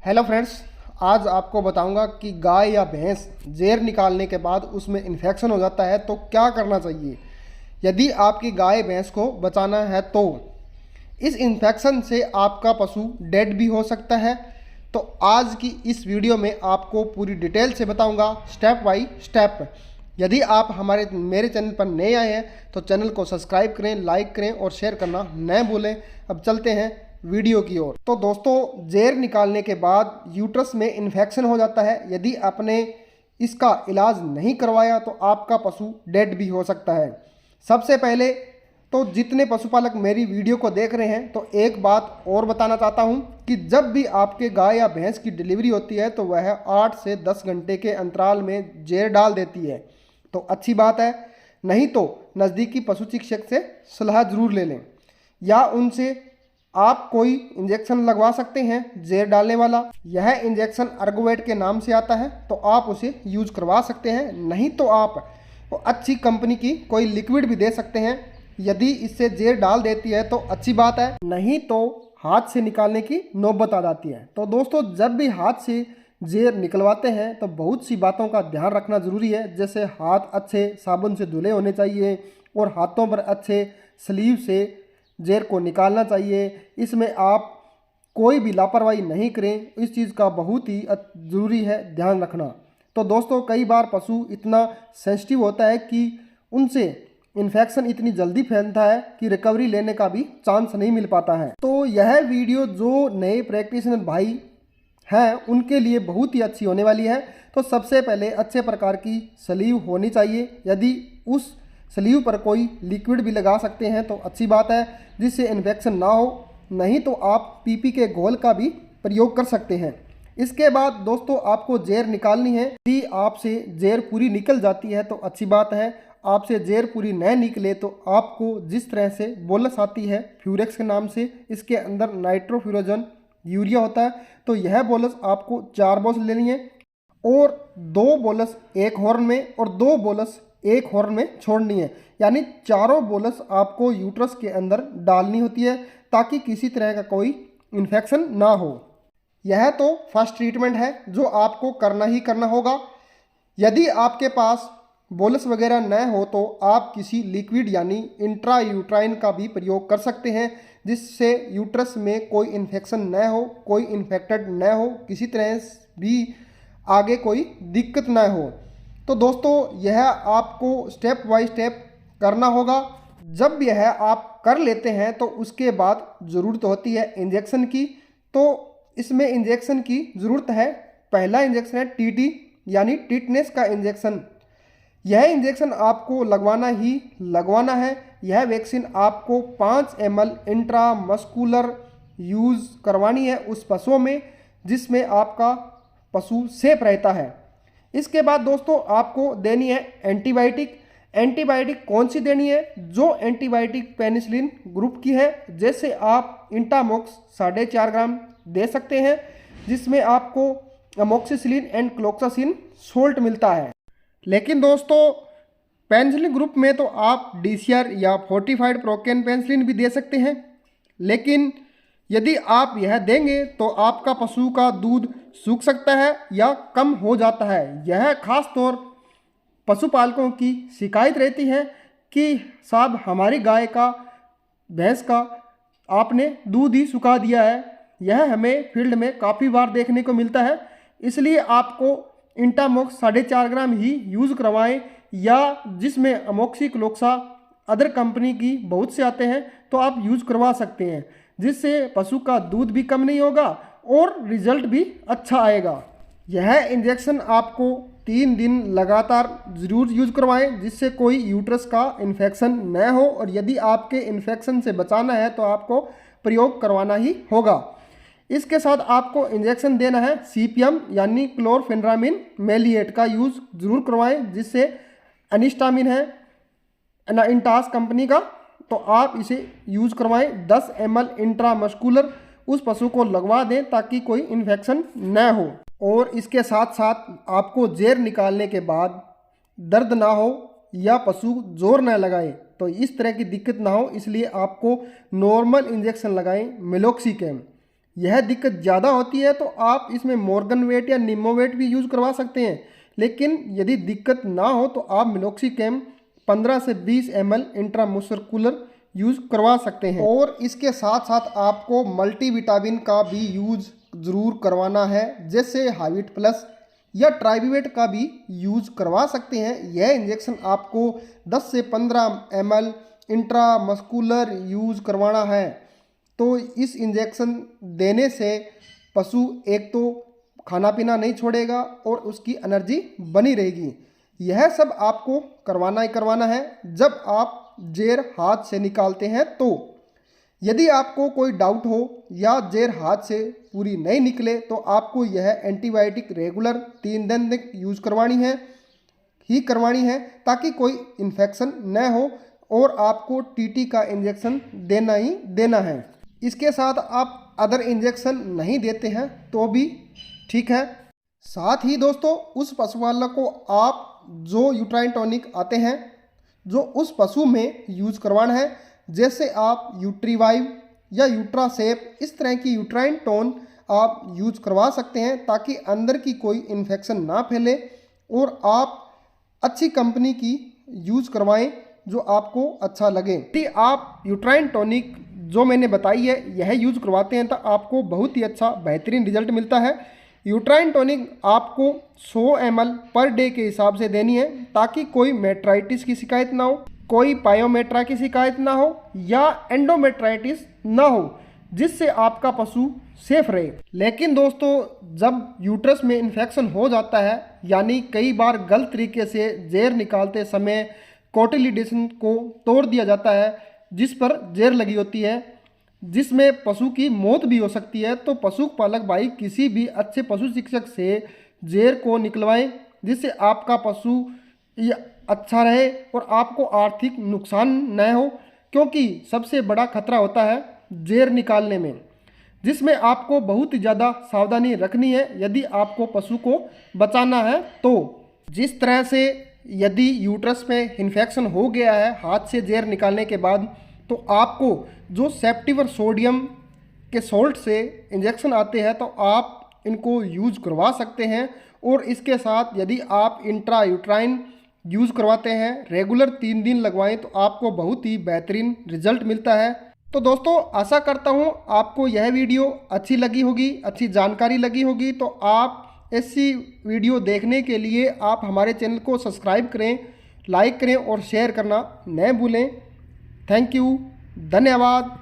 Hello friends. आज आपको बताऊंगा कि गाय या भैंस जेर निकालने के बाद उसमें इन्फेक्शन हो जाता है तो क्या करना चाहिए। यदि आपकी गाय भैंस को बचाना है तो इस इन्फेक्शन से आपका पशु डेड भी हो सकता है। तो आज की इस वीडियो में आपको पूरी डिटेल से बताऊंगा, स्टेप बाय स्टेप। यदि आप मेरे चैनल पर नए आए हैं तो चैनल को सब्सक्राइब करें, लाइक करें और शेयर करना न भूलें। अब चलते हैं वीडियो की ओर। तो दोस्तों, जेर निकालने के बाद यूट्रस में इन्फेक्शन हो जाता है। यदि आपने इसका इलाज नहीं करवाया तो आपका पशु डेड भी हो सकता है। सबसे पहले तो जितने पशुपालक मेरी वीडियो को देख रहे हैं तो एक बात और बताना चाहता हूं कि जब भी आपके गाय या भैंस की डिलीवरी होती है तो वह 8 से 10 घंटे के अंतराल में जेर डाल देती है, तो अच्छी बात है। नहीं तो नज़दीकी पशु चिकित्सक से सलाह जरूर ले लें या उनसे आप कोई इंजेक्शन लगवा सकते हैं जेर डालने वाला। यह इंजेक्शन अर्गोवेट के नाम से आता है तो आप उसे यूज करवा सकते हैं। नहीं तो आप अच्छी कंपनी की कोई लिक्विड भी दे सकते हैं। यदि इससे जेर डाल देती है तो अच्छी बात है, नहीं तो हाथ से निकालने की नौबत आ जाती है। तो दोस्तों, जब भी हाथ से जेर निकलवाते हैं तो बहुत सी बातों का ध्यान रखना ज़रूरी है। जैसे हाथ अच्छे साबुन से धुले होने चाहिए और हाथों पर अच्छे स्लीव से जेर को निकालना चाहिए। इसमें आप कोई भी लापरवाही नहीं करें, इस चीज़ का बहुत ही ज़रूरी है ध्यान रखना। तो दोस्तों, कई बार पशु इतना सेंसिटिव होता है कि उनसे इन्फेक्शन इतनी जल्दी फैलता है कि रिकवरी लेने का भी चांस नहीं मिल पाता है। तो यह वीडियो जो नए प्रैक्टिशनर भाई हैं उनके लिए बहुत ही अच्छी होने वाली है। तो सबसे पहले अच्छे प्रकार की स्लीव होनी चाहिए। यदि उस स्लीव पर कोई लिक्विड भी लगा सकते हैं तो अच्छी बात है, जिससे इन्फेक्शन ना हो। नहीं तो आप पीपी के घोल का भी प्रयोग कर सकते हैं। इसके बाद दोस्तों, आपको जेर निकालनी है। यदि आपसे जेर पूरी निकल जाती है तो अच्छी बात है। आपसे जेर पूरी न निकले तो आपको जिस तरह से बोलस आती है फ्यूरेक्स के नाम से, इसके अंदर नाइट्रोफ्यूरोजन यूरिया होता है, तो यह बोलस आपको 4 बोतल लेनी है और 2 बोलस एक हॉर्न में और 2 बोलस एक हॉर्न में छोड़नी है। यानी चारों बोलस आपको यूट्रस के अंदर डालनी होती है ताकि किसी तरह का कोई इन्फेक्शन ना हो। यह तो फर्स्ट ट्रीटमेंट है जो आपको करना ही करना होगा। यदि आपके पास बोलस वगैरह न हो तो आप किसी लिक्विड यानी इंट्रा यूट्राइन का भी प्रयोग कर सकते हैं, जिससे यूट्रस में कोई इन्फेक्शन न हो, कोई इन्फेक्टेड न हो, किसी तरह भी आगे कोई दिक्कत न हो। तो दोस्तों, यह आपको स्टेप बाय स्टेप करना होगा। जब यह आप कर लेते हैं तो उसके बाद ज़रूरत होती है इंजेक्शन की। तो इसमें इंजेक्शन की ज़रूरत है। पहला इंजेक्शन है टीटी यानी टिटनेस का इंजेक्शन। यह इंजेक्शन आपको लगवाना है। यह वैक्सीन आपको 5 ml इंट्रामस्कुलर यूज़ करवानी है उस पशुओं में जिसमें आपका पशु सेफ रहता है। इसके बाद दोस्तों, आपको देनी है एंटीबायोटिक। एंटीबायोटिक कौन सी देनी है? जो एंटीबायोटिक पेनिसिलिन ग्रुप की है। जैसे आप इंटामॉक्स 4.5 ग्राम दे सकते हैं, जिसमें आपको अमोक्सिसिलिन एंड क्लोक्सासिन सोल्ट मिलता है। लेकिन दोस्तों, पेनिसिलिन ग्रुप में तो आप डीसीआर या फोर्टिफाइड प्रोकेन पेनिसिलिन भी दे सकते हैं। लेकिन यदि आप यह देंगे तो आपका पशु का दूध सूख सकता है या कम हो जाता है। यह खास तौर पशुपालकों की शिकायत रहती है कि साहब, हमारी गाय का भैंस का आपने दूध ही सुखा दिया है। यह हमें फील्ड में काफ़ी बार देखने को मिलता है। इसलिए आपको इंटामॉक्स 4.5 ग्राम ही यूज़ करवाएं, या जिसमें अमोक्सिक्लोक्सा अदर कंपनी की बहुत से आते हैं तो आप यूज़ करवा सकते हैं, जिससे पशु का दूध भी कम नहीं होगा और रिजल्ट भी अच्छा आएगा। यह इंजेक्शन आपको 3 दिन लगातार ज़रूर यूज़ करवाएं, जिससे कोई यूट्रस का इन्फेक्शन न हो। और यदि आपके इन्फेक्शन से बचाना है तो आपको प्रयोग करवाना ही होगा। इसके साथ आपको इंजेक्शन देना है सीपीएम यानी क्लोरफेनरामिन मेलिएट का यूज़ ज़रूर करवाएं, जिससे एनिस्टामिन है ना इंटास कंपनी का, तो आप इसे यूज़ करवाएं। 10 ml इंट्रामस्कुलर उस पशु को लगवा दें ताकि कोई इन्फेक्शन न हो। और इसके साथ साथ आपको जेर निकालने के बाद दर्द ना हो या पशु जोर न लगाए, तो इस तरह की दिक्कत ना हो, इसलिए आपको नॉर्मल इंजेक्शन लगाएं मेलोक्सिकैम। यह दिक्कत ज़्यादा होती है तो आप इसमें मॉर्गनवेट या निमोवेट भी यूज़ करवा सकते हैं। लेकिन यदि दिक्कत ना हो तो आप मिनोक्सीकैम 15 से 20 ml इंट्रामुस्कुलर यूज़ करवा सकते हैं। और इसके साथ साथ आपको मल्टीविटामिन का भी यूज़ ज़रूर करवाना है, जैसे हाइविट प्लस या ट्राइविवेट का भी यूज़ करवा सकते हैं। यह इंजेक्शन आपको 10 से 15 ml इंट्रामस्कुलर यूज़ करवाना है। तो इस इंजेक्शन देने से पशु एक तो खाना पीना नहीं छोड़ेगा और उसकी एनर्जी बनी रहेगी। यह सब आपको करवाना ही करवाना है जब आप जेर हाथ से निकालते हैं। तो यदि आपको कोई डाउट हो या जेर हाथ से पूरी नहीं निकले तो आपको यह एंटीबायोटिक रेगुलर 3 दिन तक यूज़ करवानी है ताकि कोई इन्फेक्शन न हो, और आपको टीटी का इंजेक्शन देना ही देना है। इसके साथ आप अदर इंजेक्शन नहीं देते हैं तो भी ठीक है। साथ ही दोस्तों उस पशुपालक को आप जो यूट्राइन टॉनिक आते हैं जो उस पशु में यूज़ करवाना है, जैसे आप यूट्रीवाइव या यूट्रासेप, इस तरह की यूट्राइन टोन आप यूज़ करवा सकते हैं ताकि अंदर की कोई इन्फेक्शन ना फैले, और आप अच्छी कंपनी की यूज़ करवाएं जो आपको अच्छा लगे। यदि आप यूट्राइन टॉनिक जो मैंने बताई है यह यूज़ करवाते हैं तो आपको बहुत ही अच्छा बेहतरीन रिजल्ट मिलता है। यूट्राइन टॉनिक आपको 100 ml पर डे के हिसाब से देनी है ताकि कोई मेट्राइटिस की शिकायत ना हो, कोई पायोमेट्रा की शिकायत ना हो या एंडोमेट्राइटिस ना हो, जिससे आपका पशु सेफ रहे। लेकिन दोस्तों जब यूट्रस में इन्फेक्शन हो जाता है, यानी कई बार गलत तरीके से जेर निकालते समय कोटिलिडेशन को तोड़ दिया जाता है जिस पर जेर लगी होती है, जिसमें पशु की मौत भी हो सकती है, तो पशुपालक भाई किसी भी अच्छे पशु चिकित्सक से जेर को निकलवाएं जिससे आपका पशु अच्छा रहे और आपको आर्थिक नुकसान न हो, क्योंकि सबसे बड़ा खतरा होता है जेर निकालने में, जिसमें आपको बहुत ज़्यादा सावधानी रखनी है यदि आपको पशु को बचाना है। तो जिस तरह से यदि यूट्रस में इन्फेक्शन हो गया है हाथ से जेर निकालने के बाद, तो आपको जो सेप्टिवर सोडियम के सोल्ट से इंजेक्शन आते हैं तो आप इनको यूज़ करवा सकते हैं। और इसके साथ यदि आप इंट्रा यूट्राइन यूज़ करवाते हैं रेगुलर 3 दिन लगवाएं तो आपको बहुत ही बेहतरीन रिजल्ट मिलता है। तो दोस्तों आशा करता हूँ आपको यह वीडियो अच्छी लगी होगी, अच्छी जानकारी लगी होगी। तो आप ऐसी वीडियो देखने के लिए आप हमारे चैनल को सब्सक्राइब करें, लाइक करें और शेयर करना न भूलें। थैंक यू, धन्यवाद।